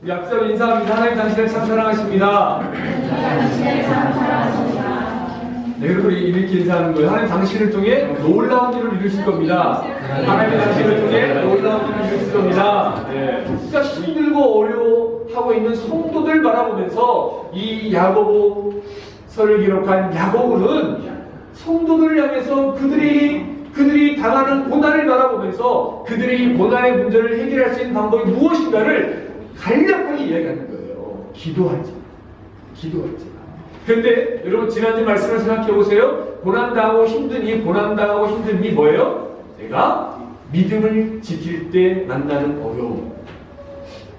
약속 인사합니다. 하나님 당신을 참 사랑하십니다. 네, 그리고 이렇게 인사하는 거예요. 하나님 당신을 통해 놀라운 일을 이루실 겁니다. 하나님 당신을 통해 놀라운 일을 이루실 겁니다. 네. 그러니까 힘들고 어려워하고 있는 성도들 바라보면서 이 야고보서를 기록한 야고보는 성도들을 향해서 그들이 당하는 고난을 바라보면서 그들이 고난의 문제를 해결할 수 있는 방법이 무엇인가를 간략하게 이야기하는 거예요. 기도하지. 그런데 여러분 지난주 말씀을 생각해 보세요. 고난당하고 힘든 이 뭐예요? 내가 믿음을 지킬 때 만나는 어려움.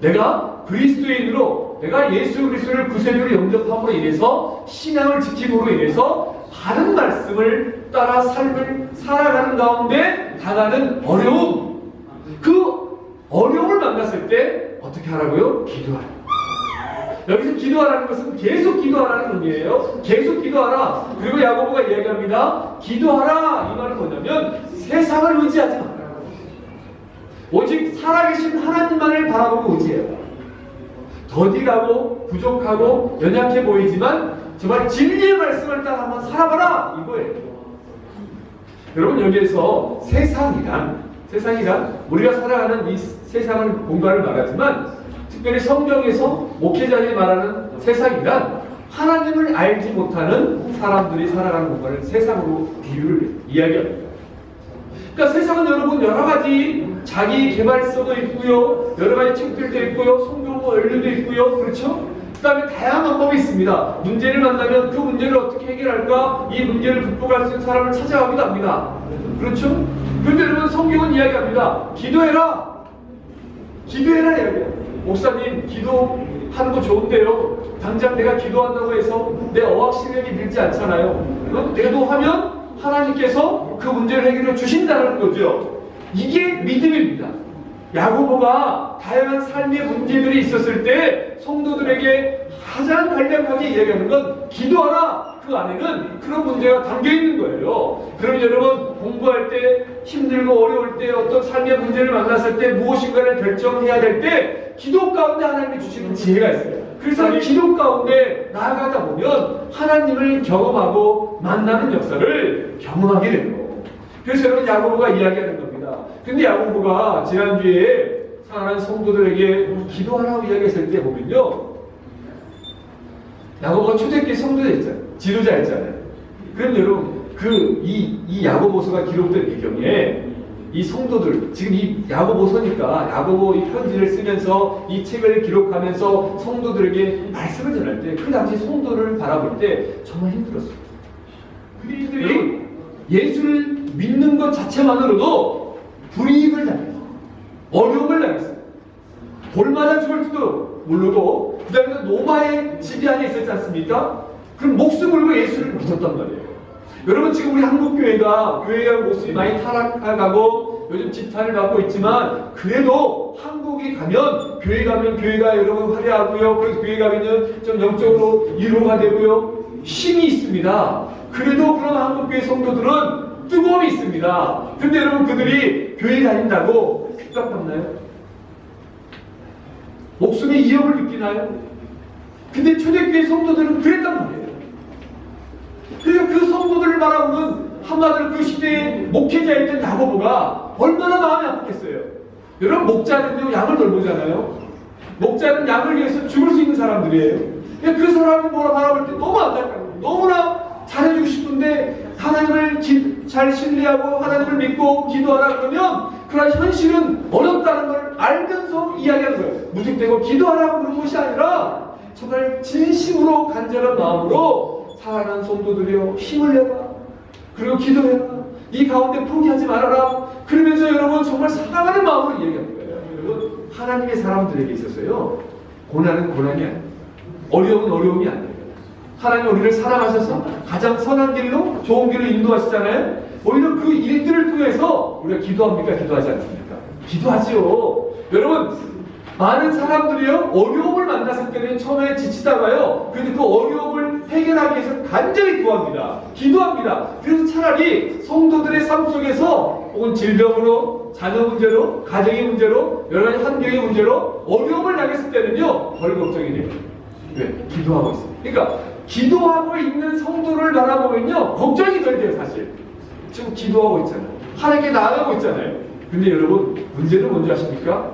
내가 그리스도인으로 내가 예수 그리스도를 구세주로 영접함으로 인해서 신앙을 지킴으로 인해서 바른 말씀을 따라 삶을 살아가는 가운데 당하는 어려움. 그 어려움을 만났을 때 어떻게 하라고요? 기도하라. 여기서 기도하라는 것은 계속 기도하라는 의미예요. 계속 기도하라. 그리고 야고보가 이야기합니다. 기도하라. 이 말은 뭐냐면 세상을 의지하지 마라. 오직 살아계신 하나님만을 바라보고 의지해라. 더디하고 부족하고 연약해 보이지만 정말 진리의 말씀을 따라 한번 살아봐라. 이거예요. 여러분 여기에서 세상이란 우리가 살아가는 이 세상을 공간을 말하지만 특별히 성경에서 목회자들이 말하는 세상이란 하나님을 알지 못하는 사람들이 살아가는 공간을 세상으로 비유를 이야기합니다. 그러니까 세상은 여러분 여러 가지 자기 개발서도 있고요, 여러 가지 책들도 있고요, 성경 원리도 있고요, 그렇죠? 그 다음에 다양한 방법이 있습니다. 문제를 만나면 그 문제를 어떻게 해결할까? 이 문제를 극복할 수 있는 사람을 찾아가기도 합니다. 그렇죠? 그런데 여러분 성경은 이야기합니다. 기도해라 이야기해요. 목사님 기도하는 거 좋은데요. 당장 내가 기도한다고 해서 내 어학 실력이 늘지 않잖아요. 기도하면 하나님께서 그 문제를 해결해 주신다는 거죠. 이게 믿음입니다. 야고보가 다양한 삶의 문제들이 있었을 때 성도들에게 가장 간략하게 이야기하는 건 기도하라. 그 안에는 그런 문제가 담겨 있는 거예요. 그럼 여러분 공부할 때 힘들고 어려울 때 어떤 삶의 문제를 만났을 때 무엇인가를 결정해야 될 때 기도 가운데 하나님이 주시는 지혜가 있어요. 그래서 기도 가운데 나아가다 보면 하나님을 경험하고 만나는 역사를 경험하게 되는 거예요. 그래서 여러분 야고보가 이야기하는 겁니다. 근데 야고보가 지난주에 사랑하는 성도들에게 기도하라고 이야기했을 때 보면요, 야고보가 초대교회 성도였잖아요. 지도자였잖아요. 그럼 여러분 이 야고보서가 기록된 배경에 이 성도들, 지금 이 야고보서니까 야고보 이 편지를 쓰면서 이 책을 기록하면서 성도들에게 말씀을 전할 때 그 당시 성도를 바라볼 때 정말 힘들었어요. 그들이 예수를 믿는 것 자체만으로도 불이익을 당했어요. 어려움을 당했어요. 돌맞아 죽을지도 모르고 그 다음에 로마의 지배 안에 있었지 않습니까? 그럼 목숨 걸고 예수를 믿었단 말이에요. 여러분 지금 우리 한국교회가 모습이 많이 타락하고 요즘 지탄을 받고 있지만 그래도 한국에 가면 교회가 여러분 화려하고요. 그래서 교회 가면은 좀 영적으로 위로가 되고요. 힘이 있습니다. 그래도 그런 한국교회 성도들은 뜨거움이 있습니다. 근데 여러분 그들이 교회 다닌다고 핍박받나요? 목숨의 위협을 느끼나요? 근데 초대교회 성도들은 그랬단 말이에요. 그래서 그 성도들을 바라보는 한마디로 그 시대의 목회자였던 야고보가 얼마나 마음이 아팠겠어요. 여러분 목자는요 양을 돌보잖아요. 목자는 양을 위해서 죽을 수 있는 사람들이에요. 그 사람을 바라볼 때 너무 안타까워요. 너무나 잘해주고 싶은데 하나님을 잘 신뢰하고 하나님을 믿고 기도하라 그러면 그러나 현실은 어렵다는 걸 알면서 이야기하는 거예요. 무턱대고 기도하라고 그런 것이 아니라 정말 진심으로 간절한 마음으로 살아가는 성도들이여 힘을 내라. 그리고 기도해라. 이 가운데 포기하지 말아라. 그러면서 여러분 정말 사랑하는 마음으로 이야기하는 거예요. 여러분 하나님의 사람들에게 있어서요 고난은 고난이 아니에요. 어려움은 어려움이 아니에요. 하나님 우리를 사랑하셔서 가장 선한 길로 좋은 길로 인도하시잖아요. 오히려 그 일들을 통해서 우리가 기도합니까? 기도하지 않습니까? 기도하지요. 여러분 많은 사람들이요 어려움을 만났을 때는 처음에 지치다가요 그런데 그 어려움을 해결하기 위해서 간절히 기도합니다. 그래서 차라리 성도들의 삶 속에서 혹은 질병으로 자녀 문제로, 가정의 문제로, 여러 가지 환경의 문제로 어려움을 당했을 때는요, 덜 걱정이 돼요. 왜? 기도하고 있어요. 그러니까 기도하고 있는 성도를 바라보면요, 걱정이 덜 돼요, 사실. 지금 기도하고 있잖아요. 하나님께 나아가고 있잖아요. 근데 여러분, 문제는 뭔지 아십니까?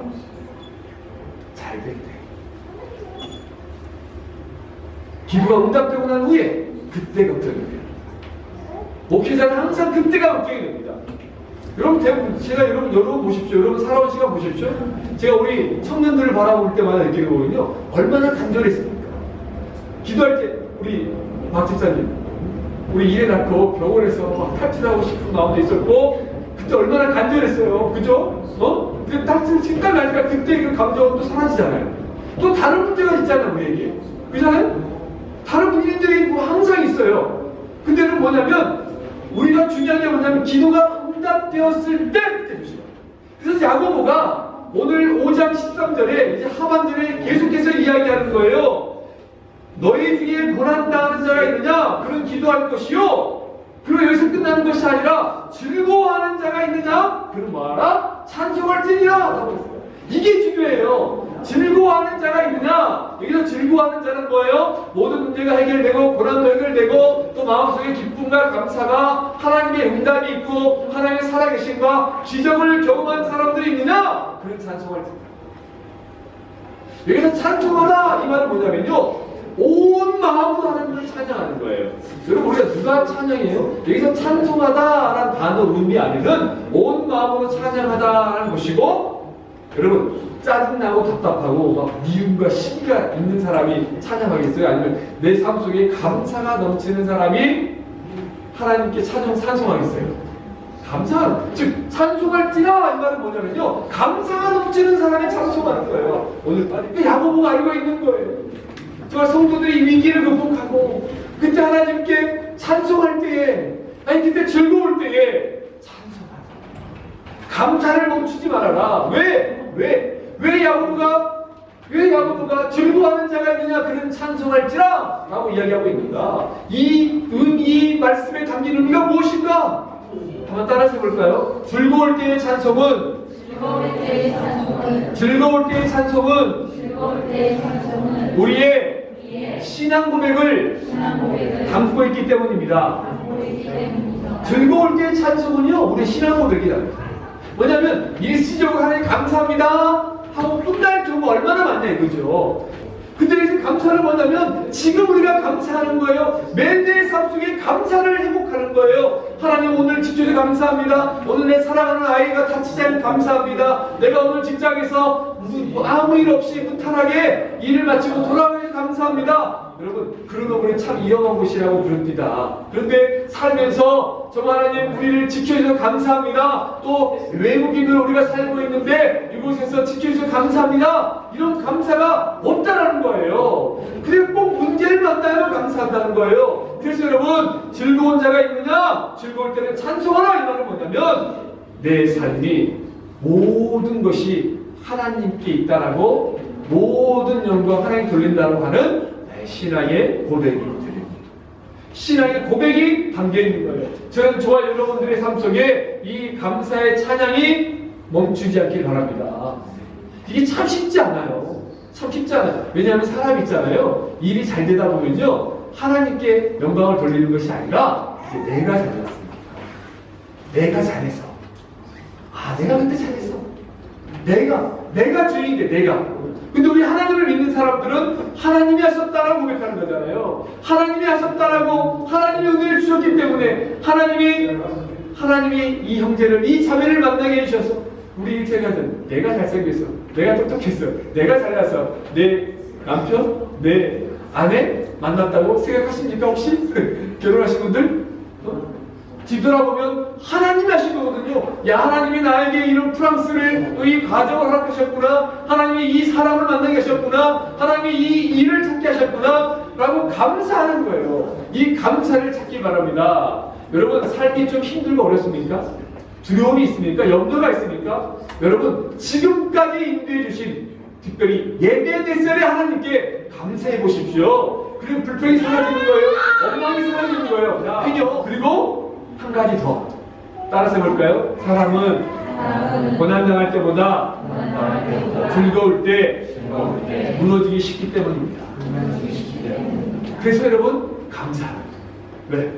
잘 될 때. 기도가 응답되고 난 후에 그때 걱정이 돼요. 목회자는 항상 그때가 걱정이 됩니다. 여러분, 대부분 제가 여러분 보십시오. 여러분 살아온 시간 보십시오. 제가 우리 청년들을 바라볼 때마다 느끼는 거는요, 얼마나 간절했습니까? 기도할 때 우리 박 집사님, 우리 일해 낳고 병원에서 막 탈출하고 싶은 마음도 있었고, 그때 얼마나 간절했어요. 그죠? 근데 탈출 생각 나니까 그때 그 감정은 또 사라지잖아요. 또 다른 문제가 있잖아요, 우리에게. 그잖아요? 다른 문제들이 뭐 항상 있어요. 근데는 뭐냐면, 우리가 중요한 게 뭐냐면, 기도가 응답되었을 때 그때 주시고. 그래서 야고보가 오늘 5장 13절에 이제 하반절에 계속해서 이야기하는 거예요. 너희 중에 고난당하는 자가 있느냐? 그는 기도할 것이요. 그리고 여기서 끝나는 것이 아니라 즐거워하는 자가 있느냐? 그는 뭐하라? 찬송할지니라. 하고 있어요. 이게 중요해요. 즐거워하는 자가 있느냐? 여기서 즐거워하는 자는 뭐예요? 모든 문제가 해결되고 고난도 해결되고 또 마음속에 기쁨과 감사가 하나님의 응답이 있고 하나님의 살아계심과 기적을 경험한 사람들이 있느냐? 그는 찬송할지니라. 여기서 찬송하라 이 말은 뭐냐면요, 온 마음으로 하나님을 찬양하는 거예요. 여러분, 우리가 누가 찬양해요? 여기서 찬송하다라는 단어 의미 안에는 온 마음으로 찬양하다라는 것이고, 여러분, 짜증나고 답답하고 막 미움과 시기가 있는 사람이 찬양하겠어요? 아니면 내 삶 속에 감사가 넘치는 사람이 하나님께 찬송하겠어요? 즉 찬송할지라 이 말은 뭐냐면요, 감사가 넘치는 사람이 찬송하는 거예요. 오늘 그 야고보가 알고 있는 거예요. 정말 성도들이 위기를 극복하고 그때 하나님께 찬송할 때에, 아니 그때 즐거울 때에 찬송하라. 감사를 멈추지 말아라. 왜 야고보가 즐거워하는 자가 있느냐? 그는 찬송할지라 라고 이야기하고 있는가? 이 말씀에 담긴 의미가 무엇인가? 한번 따라서 해볼까요? 즐거울 때의 찬송은 우리의 신앙 고백을 담고 있기 때문입니다. 즐거울 때의 찬송은요, 우리의 신앙 고백이다. 뭐냐면 일시적으로 하나님 감사합니다 하고 끝날 경우가 얼마나 많냐 이거죠. 근데 여기서 감사는 뭐냐면 지금 우리가 감사하는 거예요. 매일의 삶 속에 감사를 회복하는 거예요. 하나님, 오늘 직전에 감사합니다. 오늘 내 사랑하는 아이가 다치지 않게 감사합니다. 내가 오늘 직장에서 아무 일 없이 무탈하게 일을 마치고 돌아오니 감사합니다. 여러분, 그런 어머니 참 위험한 곳이라고 부릅니다. 그런데 살면서 정말 하나님 우리를 지켜주셔서 감사합니다. 또 외국인으로 우리가 살고 있는데 이곳에서 지켜주셔서 감사합니다. 이런 감사가 없다라는 거예요. 그래 꼭 문제를 만나야만 감사한다는 거예요. 그래서 여러분, 즐거운 자가 있느냐? 즐거울 때는 찬송하라. 이 말은 뭐냐면 내 삶이 모든 것이 하나님께 있다라고, 모든 영광 하나님 돌린다고 하는 신앙의 고백이 드립니다. 신앙의 고백이 담겨있는 거예요. 저는 저와 여러분들의 삶 속에 이 감사의 찬양이 멈추지 않길 바랍니다. 이게 참 쉽지 않아요. 왜냐하면 사람 있잖아요. 일이 잘 되다 보면요, 하나님께 영광을 돌리는 것이 아니라 이제 내가 잘했습니다. 내가 잘해서. 내가 그때 잘했어. 내가 주인인데 내가. 근데 우리 하나님을 믿는 사람들은 하나님이 하셨다라고 고백하는 거잖아요. 하나님이 하셨다라고, 하나님이 은혜를 주셨기 때문에 하나님이 이 형제를, 이 자매를 만나게 해주셔서 우리 일체가는 내가 잘생겼어, 내가 똑똑했어, 내가 잘나서 내 남편, 내 아내 만났다고 생각하십니까 혹시? 결혼하신 분들? 뒤돌아보면 하나님이 하신 거거든요. 야, 하나님이 나에게 이런 프랑스를, 이 가정을 허락하셨구나, 하나님이 이 사람을 만나게 하셨구나, 하나님이 이 일을 찾게 하셨구나 라고 감사하는 거예요. 이 감사를 찾기 바랍니다. 여러분, 삶이 좀 힘들고 어렵습니까? 두려움이 있습니까? 염려가 있습니까? 여러분, 지금까지 인도해 주신, 특별히 예배됐을에 하나님께 감사해 보십시오. 그리고 불평이 사라지는 거예요. 엉망이 사라지는 거예요. 그리고 한 가지 더 따라서 해볼까요? 사람은 고난당할 때보다 즐거울 때 무너지기 쉽기 때문입니다. 그래서 여러분 감사해요. 왜?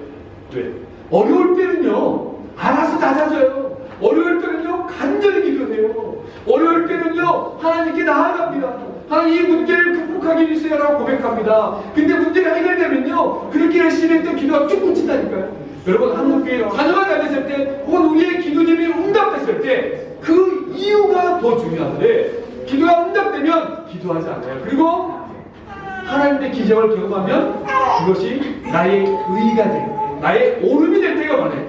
어려울 때는요 알아서 낮아져요. 어려울 때는요 간절히 기도해요. 어려울 때는요 하나님께 나아갑니다. 하나님 이 문제를 극복하기 위해서라고 고백합니다. 근데 문제가 해결되면요 그렇게 열심히 했던 기도가 쭉 묻힌다니까요. 여러분 한국교회 자녀가 다녔을 때 혹은 우리의 기도 제목이 응답됐을 때 그 이유가 더 중요한데 기도가 응답되면 기도하지 않아요. 그리고 하나님의 기적을 경험하면 그것이 나의 의의가 돼요. 나의 오름이 될 때가 많아요.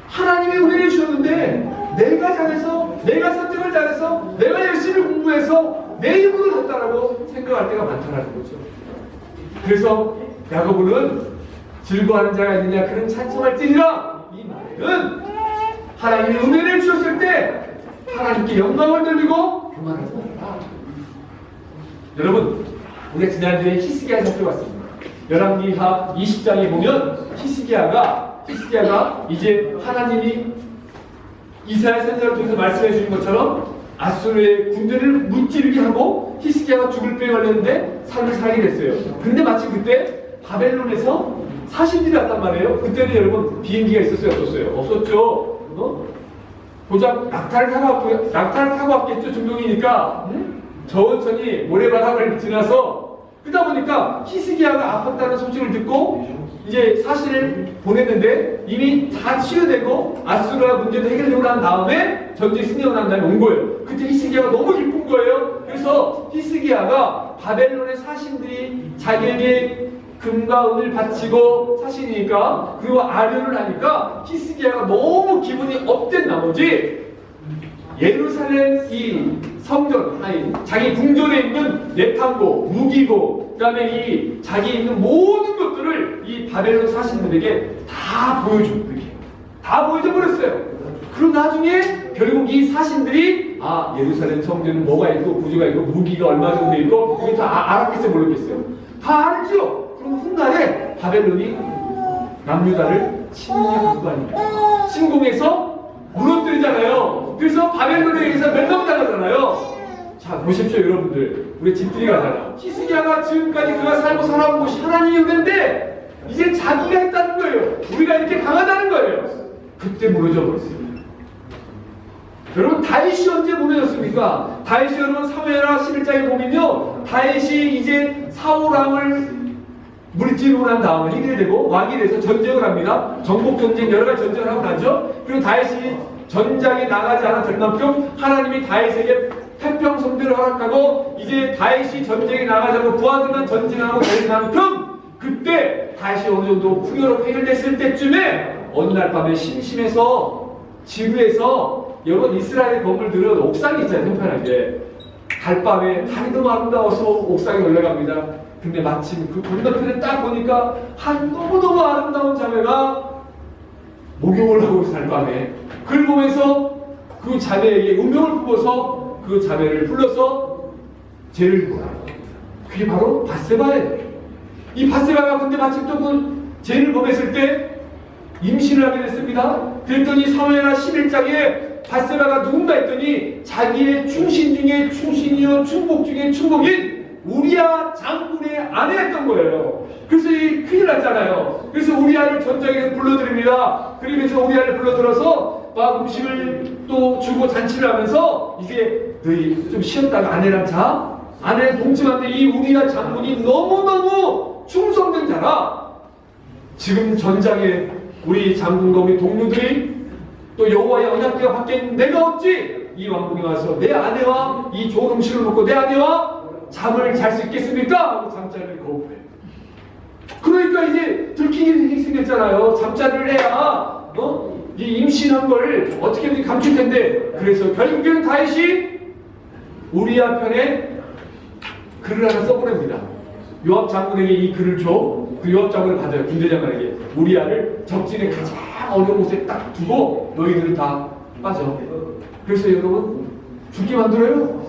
하나님이 은혜를 주셨는데 내가 잘해서 내가 선택을 잘해서 내가 열심히 공부해서 내 힘으로 됐다라고 생각할 때가 많다는 거죠. 그래서 야고보는 즐거워하는 자가 있느냐 그는 찬송할지니라 이 말에는 하나님이 은혜를 주셨을 때 하나님께 영광을 돌리고 교만하지 말라. 여러분 우리가 지난주에 히스기야 살펴봤습니다. 열왕기하 20장에 보면 히스기야가 이제 하나님이 이사야 선지자를 통해서 말씀해 주신 것처럼 아수르의 군대를 무찌르게 하고 히스기야가 죽을 병에 걸렸는데 삶을 살게 됐어요. 근데 마침 그때 바벨론에서 사신들이 왔단 말이에요. 그때는 여러분 비행기가 있었어요? 없었어요? 없었죠. 고작 낙타를 타고 왔겠죠. 중동이니까 천천히 모래바닥을 지나서 그러다 보니까 히스기야가 아팠다는 소식을 듣고 이제 사신을 보냈는데 이미 다 치유되고 아수르와 문제도 해결되고 난 다음에 전쟁 승리하고 난 다음에 온 거예요. 그때 히스기야가 너무 기쁜 거예요. 그래서 히스기야가 바벨론의 사신들이 자기에게 금과 은을 바치고 사신이니까 그리고 아뢰를 하니까 히스기야가 너무 기분이 업된 나머지 예루살렘 이 성전, 자기 궁전에 있는 내탐고, 무기고, 그 다음에 이 자기 있는 모든 것들을 이 바벨론 사신들에게 다 보여주고 이렇게 다 보여줘 버렸어요. 그럼 나중에 결국 이 사신들이 예루살렘 성전은 뭐가 있고 구조가 있고 무기가 얼마 정도 있고 이게 다 알았겠어요, 모르겠어요? 다 알죠. 그럼 훗날에 바벨론이 남유다를 침략한 거 아닙니까? 침공해서 무너뜨리잖아요. 그래서 바벨론에 의해서 멸망당하잖아요. 자, 보십시오, 여러분들. 우리 집들이 가잖아. 히스기야가 지금까지 그가 살고 살아온 곳이 하나님의 은혜인데 이제 자기가 했다는 거예요. 우리가 이렇게 강하다는 거예요. 그때 무너져 버렸어요. 여러분, 다윗이 언제 무너졌습니까? 다윗이 여러분 사무엘하 11장에 보면요, 다윗이 이제 사울왕을 물질로 난 다음에 해결되고 왕이 돼서 전쟁을 합니다. 정복 전쟁 여러 가지 전쟁을 하고 나죠. 그리고 다윗이 전장에 나가지 않았을 만큼 하나님이 다윗에게 태평성대를 허락하고 이제 다윗이 전쟁에 나가자고 부하들만 전쟁하고 될 만큼 그때 다윗이 어느 정도 풍요롭게 해결됐을 때쯤에 어느 날 밤에 심심해서 지루해서 여러분 이스라엘 건물들은 옥상이 있잖아요. 형편하게 달밤에 달이 너무 아름다워서 옥상에 올라갑니다. 근데 마침 그 건너편에 딱 보니까 한 너무너무 아름다운 자매가 목욕을 하고 있어요, 밤에. 그걸 보면서 그 자매에게 운명을 품어서 그 자매를 불러서 죄를 지고 그게 바로 밧세바예요. 이 밧세바가 근데 마침 또 그 죄를 범했을 때 임신을 하게 됐습니다. 그랬더니 사무엘하 11장에 밧세바가 누군가 했더니 자기의 충신 중에 충신이요 충복 중에 충복인 우리야 장군의 아내였던 거예요. 그래서 이 큰일 났잖아요. 그래서 우리야를 전장에 불러드립니다. 그러면서 우리야를 불러들어서 막 음식을 또 주고 잔치를 하면서 이제 너희 좀 쉬었다가 아내랑 자. 아내는 동침한데 이 우리야 장군이 너무너무 충성된 자라. 지금 전장에 우리 장군과 우리 동료들이 또 여호와의 언약궤가 밖에 내가 어찌 이 왕궁에 와서 내 아내와 이 좋은 음식을 먹고 내 아내와 잠을 잘 수 있겠습니까? 하고 잠자리를 거부해. 그러니까 이제 들키게 생겼잖아요. 잠자리를 해야 이 임신한 걸 어떻게든 감출 텐데. 그래서 결국에는 다윗이 우리야 편에 글을 하나 써보냅니다. 요압 장군에게 이 글을 줘. 그 요압 장군을 받아요. 군대 장관에게. 우리야를 적진의 가장 어려운 곳에 딱 두고 너희들은 다 빠져. 그래서 여러분 죽게 만들어요.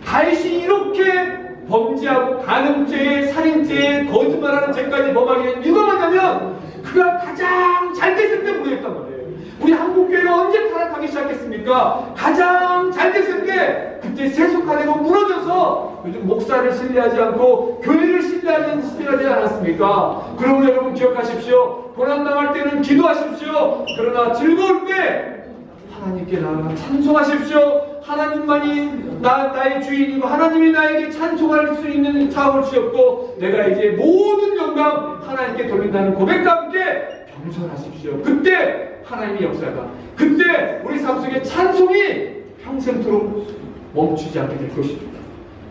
다윗이 이렇게 범죄하고 간음죄, 살인죄, 거짓말하는 죄까지 범하게 된 이유가 뭐냐면 그가 가장 잘 됐을 때 무너졌단 말이에요. 우리 한국교회가 언제 타락하기 시작했습니까? 가장 잘 됐을 때 그때 세속화되고 무너져서 요즘 목사를 신뢰하지 않고 교회를 신뢰하는 시대가 되지 않았습니까? 그러면 여러분 기억하십시오. 고난당할 때는 기도하십시오. 그러나 즐거울 때 하나님께 나아가 찬송하십시오. 하나님만이 나의 주인이고 하나님이 나에게 찬송할 수 있는 사업을 주셨고 내가 이제 모든 영광 하나님께 돌린다는 고백과 함께 겸손하십시오. 그때 하나님의 역사가, 그때 우리 삶 속에 찬송이 평생토록 멈추지 않게 될 것입니다.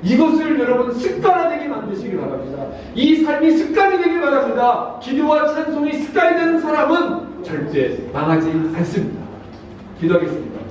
이것을 여러분 습관화되게 만드시기 바랍니다. 이 삶이 습관이 되길 바랍니다. 기도와 찬송이 습관이 되는 사람은 절대 망하지 않습니다. 기도하겠습니다.